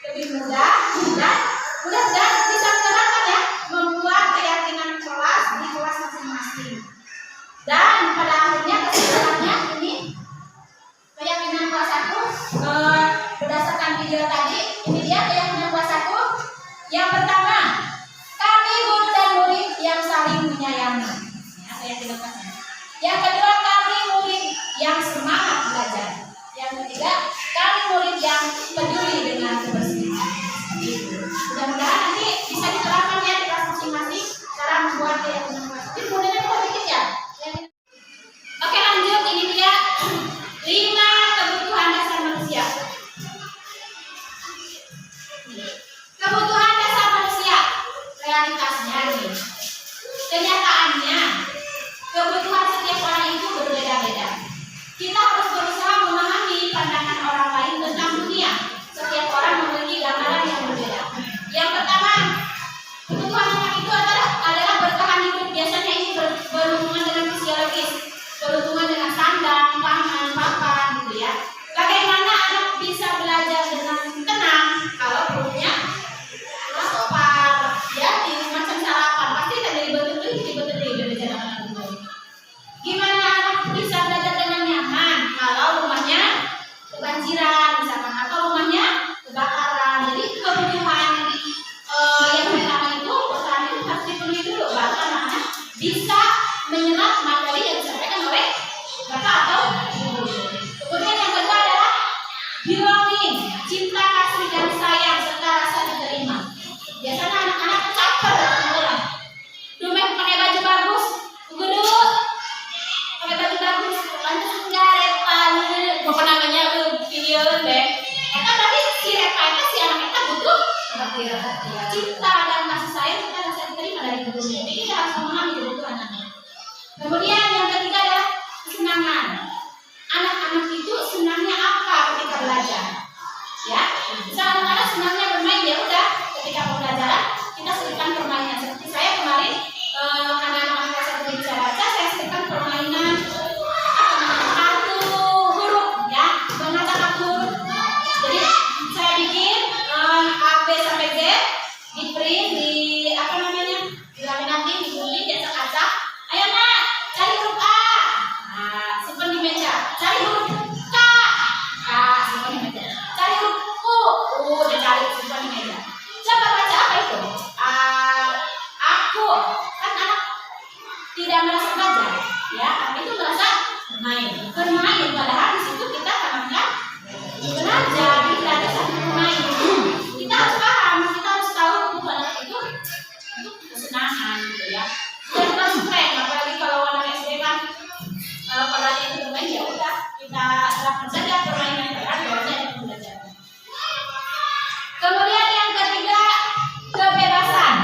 lebih mudah dan mudah-mudahan bisa menerapkan ya, membuat keyakinan kelas di kelas masing-masing. Dan pada akhirnya kesimpulannya ini keyakinan kelas 1 berdasarkan video tadi, ini dia keyakinan kelas 1. Yang pertama, kami guru dan murid yang saling menyayangi. Ya, keyakinan kelas 1. Yang kedua, kami murid yang semangat belajar. Yang ketiga, kami murid yang peduli dengan kebersihan. Mudah-mudahan nanti bisa diterapkan ya di kelas masing-masing cara membuat keyakinan kelas. Jadi kemudian kita bikin ya. Oke, lanjut, ini dia 5 kebutuhan dasar manusia. Kebutuhan dasar manusia, realitasnya nih. Kenyataannya, kebutuhan setiap orang itu berbeda-beda. Kita harus berusaha memahami pandangan orang lain tentang dunia cinta dan kasih sayang kita bisa diterima dari gurunya. Jadi kita harus memahami kebutuhan anak. Kemudian yang ketiga adalah kesenangan. Anak-anak itu senangnya apa ketika belajar? Ya, misalnya anak-anak senangnya bermain, ya udah ketika pembelajaran kita selipkan permainan. Seperti saya kemarin anak-anak kelas 1 bisa baca, saya selipkan permainan kartu huruf, ya, mengaca kartu huruf. Jadi saya bikin A B sampai Z, di print, di apa namanya, dilaminating, digunting, diacak-acak. Ayo nak, cari huruf A. Nah, simpan di meja. Cari huruf K. K, simpan di meja. Cari huruf U, dicari, simpan di meja. Coba baca apa itu? Aku. Kan anak tidak merasa belajar, ya, tapi itu merasa bermain. Padahal di situ kita tanamkan belajar, jadi belajar sambil bermain. Kita harus paham, kita harus tahu kebutuhan anak itu untuk kesenangan, gitu ya. Dan konsekuen, apalagi kalau anak SD kan pada itu bermain, ya udah kita terapkan saja permainan kan, biasanya ada pembelajaran. Kemudian yang ketiga, kebebasan.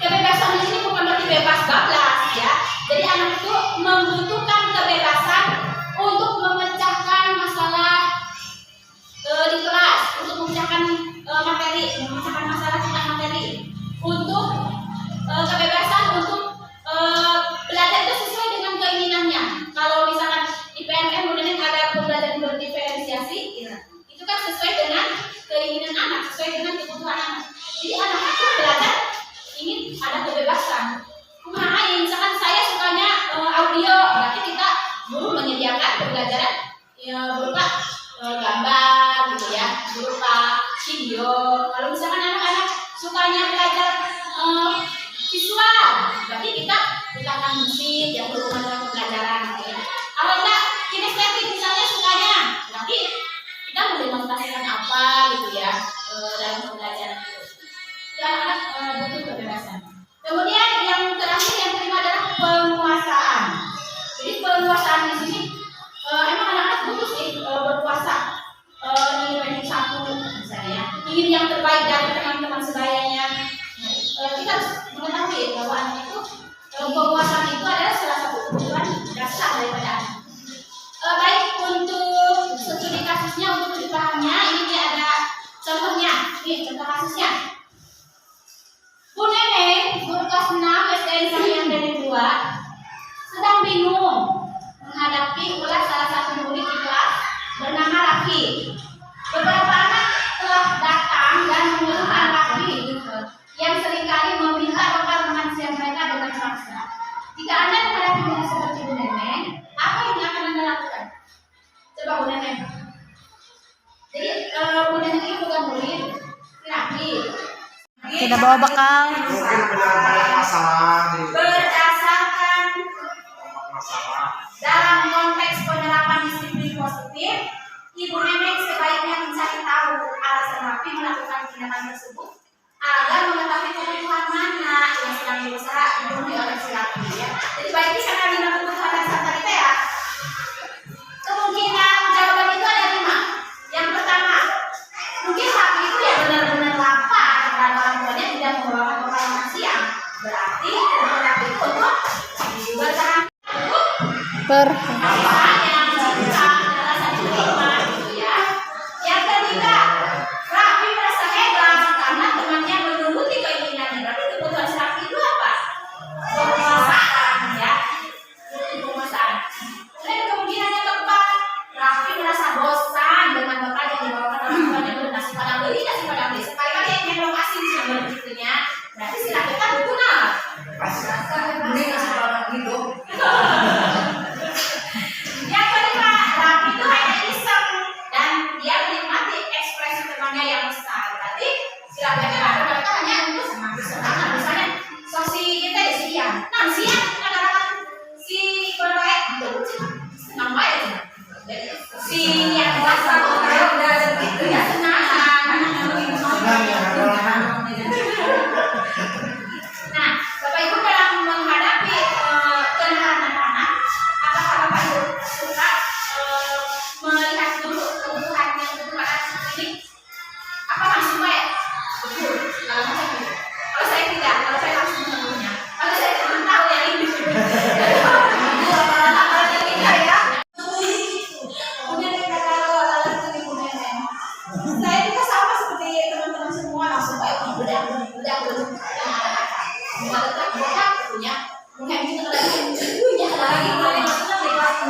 Kebebasan di sini bukan berarti bebas bablas, ya. Jadi anak itu membutuhkan kebebasan untuk memecahkan masalah di kelas, untuk memecahkan materi, memecahkan masalah tentang materi, untuk kebebasan untuk belajar itu sesuai dengan keinginannya. Kalau misalkan di PNM kemudian ada pembelajaran berdiferensiasi, ya, itu kan sesuai dengan keinginan anak, sesuai dengan kebutuhan anak. Jadi anak itu belajar ingin ada kebebasan. Kumaha, misalkan saya sukanya audio, berarti kita guru menyediakan pembelajaran berupa gambar, gitu ya, berupa video. Kalau misalkan anak-anak sukanya belajar visual, berarti kita bukakan musik yang berhubungan dengan pembelajaran, gitu ya. Kalau enggak kinestetik misalnya sukanya, berarti kita mendemonstrasikan apa, gitu ya, dalam pembelajaran itu. Anak butuh kebebasan. Kemudian yang terakhir, yang kelima adalah penguasaan. Jadi penguasaan di sini emang anak-anak butuh sih berkuasa, ingin ranking 1 misalnya, ingin yang terbaik dari teman-teman sebayanya. Kita harus mengetahui bahwa anak itu penguasaan itu adalah salah satu kebutuhan dasar daripada anak. Baik untuk studi kasusnya, untuk dipahamnya, ini dia ada contohnya. Nih contoh kasusnya. Bu Neneng, guru kelas 6 SDN Sanghyang dari 2, sedang bingung menghadapi ulas salah satu murid di kelas bernama Raffi. Beberapa anak telah datang dan mengeluhkan Raffi yang seringkali meminta bekal makan siang mereka dengan paksa. Jika Anda menghadapi dengan seperti Bu Neneng, apa yang akan Anda lakukan? Coba Bu Neneng. Jadi Bu Neneng ini bukan murid Raffi.
Tidak bawa bekal.
Mungkin benar-benar masalah di
Berdasarkan
masalah.
dalam konteks penerapan disiplin positif, Ibu Neneng sebaiknya mencari tahu alasan Raffi melakukan tindakan tersebut agar mengetahui kebutuhan mana yang sedang berusaha dipenuhi oleh si Raffi, ya. Jadi baik bisa kali kebutuhan dasar tadi ya. Kemungkinan jawaban itu ada 5. Yang pertama, mungkin Raffi itu ya benar-benar lapar karena orang tuanya tidak membawakan bekal makan siang. Berarti kebutuhan Raffi itu untuk bertahan hidup. Yang cinta adalah satu nikmat, gitu ya. Yang ketiga, Raffi merasa hebat karena temannya menuruti keinginannya. Berarti kebutuhan si Raffi itu apa? Penguasaan, ya. Penguasaan. Dan kemungkinan yang keempat, Raffi merasa bosan dengan bekal yang dibawakan orang tuanya, bernasi padang beli, nasi padang beli. Sekali-kali yang nyendong asin sama istrinya, berarti si Raffi kan butuh nafas.
Ini nasi padang gitu.
Yang kelima, Raffi itu hanya iseng dan dia menikmati ekspresi temannya yang besar. Berarti si Raffi itu mereka hanya untuk senang-senang. Misalnya sosi kita di siang, nah siang kadang-kadang si berbaik itu senang baik. Si yang basah udah gitu ya senang. Nah, Bapak Ibu dalam menghadapi kenalan anak-anak, apakah Bapak Ibu suka melihat dulu kebutuhan yang seperti ini? Apakah suka ya? Betul. udah letak botak punya mungkin kita lagi punya lagi kemarin senang di kelas 6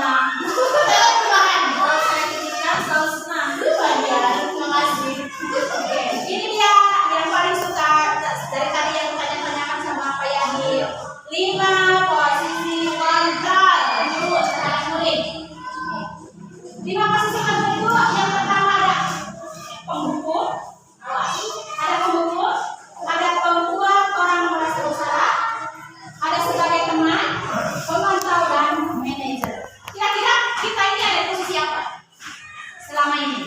kemarin kalau saya pikirkan selalu senang terima kasih. Oke, ini dia yang paling suka dari tadi yang tanya-tanyakan sama Pak Yadi. 5 posisi kontrol dulu sekarang murid. 5 posisi kontrol itu yang pertama ada pembuku, ada pembuat orang merasa bersalah, ada sebagai teman, pemantau dan manajer. Kira-kira kita ini ada di posisi apa selama ini?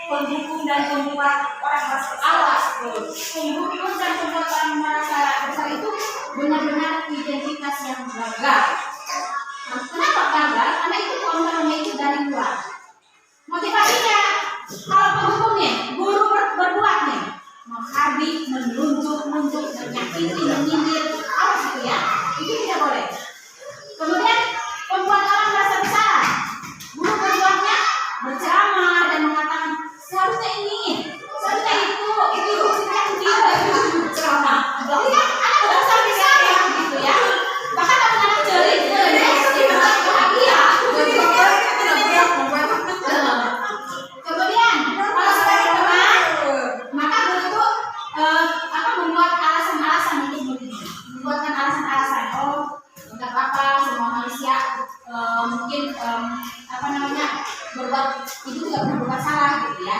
Pendukung dan pembuat orang merasa bersalah. Pendukung dan pembuat orang merasa bersalah itu benar-benar identitas yang gagal. Nah, kenapa gagal? Karena itu kontrolnya itu dari luar. Motivasinya, kalau pendukungnya, guru berbuat nih, menghabis, menunjuk, menyakiti, menyindir, awas itu ya, itu tidak boleh. Kemudian pembuat orang merasa bersalah, guru berbuatnya berceramah dan mengatakan seharusnya ini, seharusnya itu ceramah. Jadi kan anak merasa bersalah gitu ya. Bahkan anak-anak jerit, bahagia. Kemudian kalau sebagai teman, maka guru itu membuat alasan-alasan untuk muridnya, membuatkan alasan-alasan. Oh, untuk apa semua manusia mungkin berbuat itu juga pernah berbuat salah gitu ya.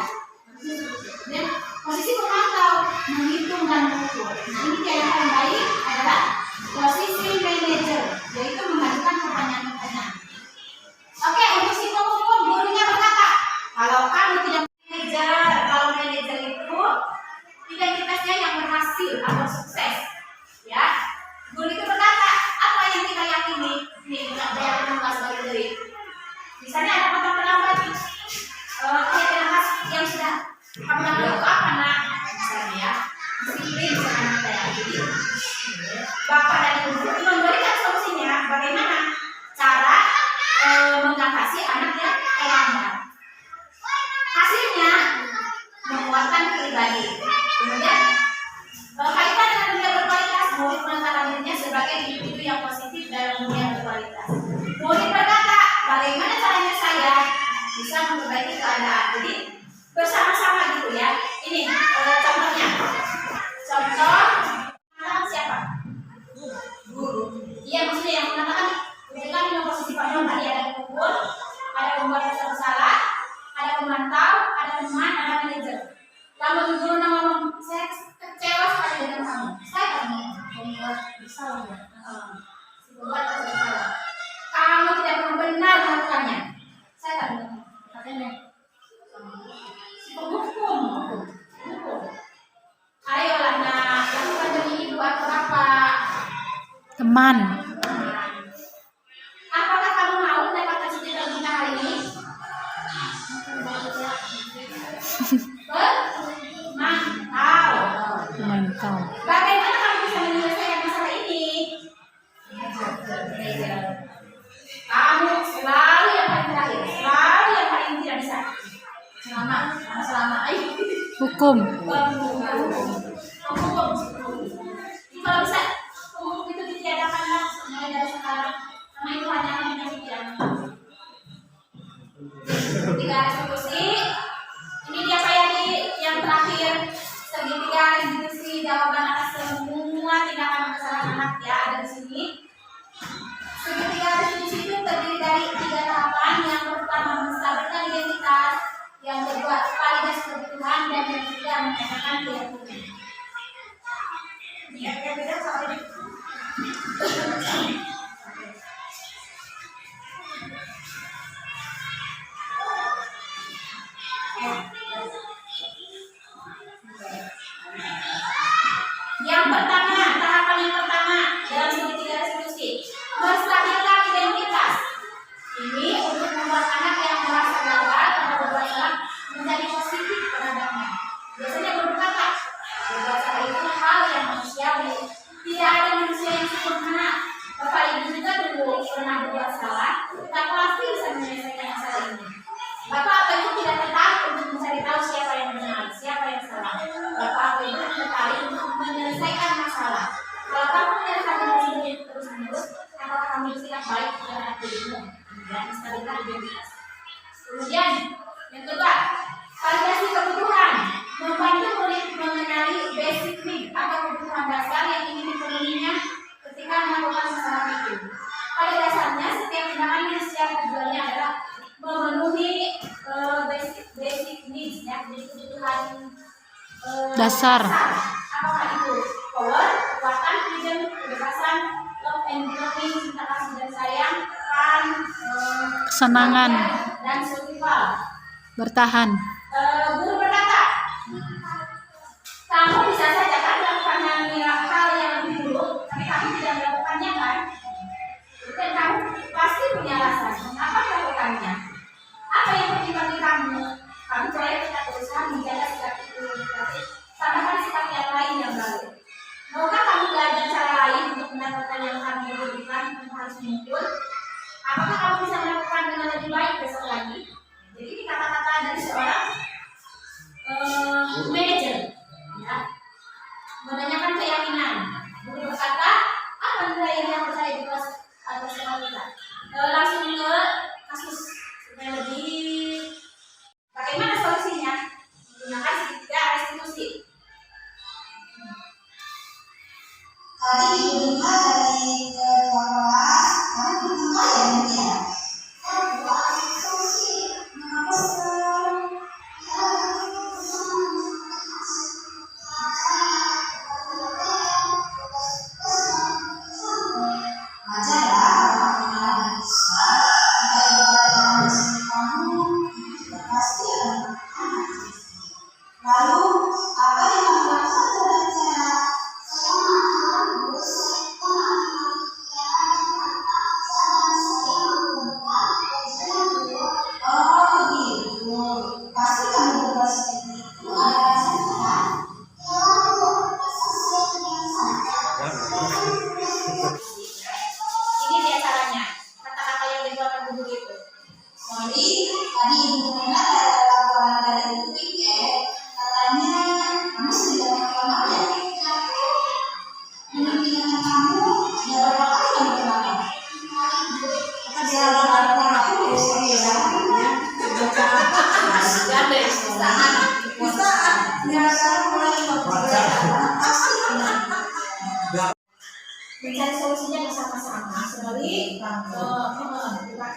Dan posisi pemantau, menghitung dan mengukur. Nah, ini dia yang paling baik adalah posisi manajer, yaitu mengajukan pertanyaan-pertanyaan. Oke, untuk si pengukur, gurunya berkata, kalau kamu tidak manajer, kalau manajer itu identitasnya yang berhasil atau sukses, ya. Guru itu berkata, apa yang kita yakini? Nih, saya pernah sebagai diri. Misalnya ada kata terlambat, kegiatan khas yang sudah kamu lakukan itu apa nak? Misalnya ya, disiplin sama saya. Jadi, bapak dan ibu memberikan solusinya bagaimana cara mengatasi anak yang terlambat. Hasilnya menguatkan pribadi. Kemudian kaitan dengan dunia berkualitas, murid menetapkan dirinya sebagai individu yang positif dalam dunia berkualitas. Murid berkata, bagaimana caranya saya bisa memperbaiki keadaan. Jadi bersama-sama gitu ya. Ini contohnya. Contoh siapa? Guru. Iya, maksudnya yang mengatakan ketika di posisi pada tadi ada pengukur, ada pembuat rasa bersalah, ada pemantau, ada teman, ada manajer. Lalu guru ngomong, saya kecewa sekali dengan kamu. Saya akan membuat bersalah ya. Membuat rasa bersalah. Kamu tidak pernah benar melakukannya. Saya akan katanya. Si penghukum. Ayolah nak, lakukan demi ibu atau bapak.
Teman.
Apakah kamu mau mendapatkan cita-cita kita hari ini?
Mantap.
Bagaimana kamu bisa menyelesaikan masalah ini? Kamu selalu yang paling terakhir, selalu yang paling tidak bisa. Selama
Hukum.
kalau bisa hukum itu ditiadakan mulai dari sekarang. Karena itu hanya akan menyakitkan. Tiga eksekusi. Ini dia Pak Yadi yang terakhir. Segitiga institusi jawaban atas semua tindakan kesalahan anak ya ada di sini. Segitiga institusi itu terdiri dari 3 tahapan. Yang pertama menstabilkan identitas, yang kedua validasi kebutuhan, dan yang ketiga
Dasar.
Apakah itu power, kekuatan, freedom, kebebasan, love and belonging, cinta kasih dan sayang, fun,
Kesenangan.
dan survival.
Bertahan.
Guru berkata, kamu bisa saja kan melakukan hal yang lebih buruk, tapi kamu tidak melakukannya kan? Dan kamu pasti punya alasan mengapa melakukannya. Apa yang penting bagi kamu? Kamu boleh tetap berusaha menjaga sikap itu, tapi tambahkan sikap yang lain yang baik. Maukah kamu belajar cara lain untuk mendapatkan yang kamu butuhkan tanpa harus memukul? Apakah kamu bisa melakukan dengan lebih baik besok lagi? Jadi ini kata-kata dari seorang manajer, ya, menanyakan keyakinan. Guru berkata, apa nilai yang percaya di kelas atau sekolah kita? Langsung ke kasus supaya lebih. Bagaimana solusinya? Menggunakan segitiga restitusi.
Tadi di rumah dari kelas, kami bertemu ya nanti ya. Lalu apa yang dilakukan dengan cara saya oh gitu, pasti kamu berbuat seperti itu. Ada alasannya kan?
Ini dia caranya. Kata-kata yang dikeluarkan guru itu.
Sorry, tadi ibu mendengar ada laporan dari Twitter, katanya kamu sudah berapa lama ya? Menurut dengan kamu, sudah berapa kali kamu berlakon? Dia laporan aku ya.
Ganda sangat mencari solusinya bersama-sama. Sekali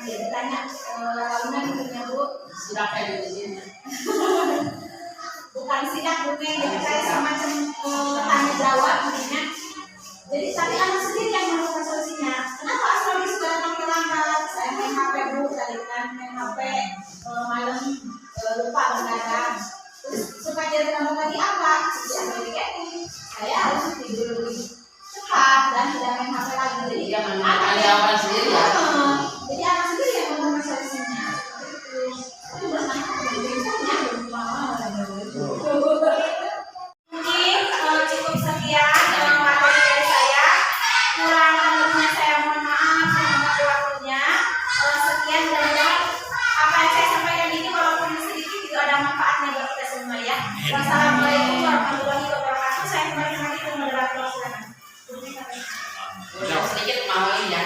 ditanya lalunan punya bu sudah kayak begini. Bukan sidak bukan jadi kayak semacam tanya jawab intinya. Jadi tapi anak sendiri yang menemukan solusinya. Kenapa Astrobi sudah pakai lambat? Saya main HP bu, tadi kan main HP malam lupa begadang. Terus supaya dia terlambat lagi apa? Saya harus tidur lebih cepat dan tidak main HP lagi. Jadi
Apa sendiri ya?
jadi anak sendiri yang menemukan solusinya. Itu bertanya mungkin cukup sekian materi dari saya. Kurang lebihnya saya mohon maaf, saya mengambil waktunya. Sekian dan apa yang saya sampaikan ini walaupun sedikit itu ada manfaatnya buat kita semua ya. Wassalamualaikum warahmatullahi wabarakatuh. Saya kembali lagi ke moderator silakan.
Sedikit mau ini ya.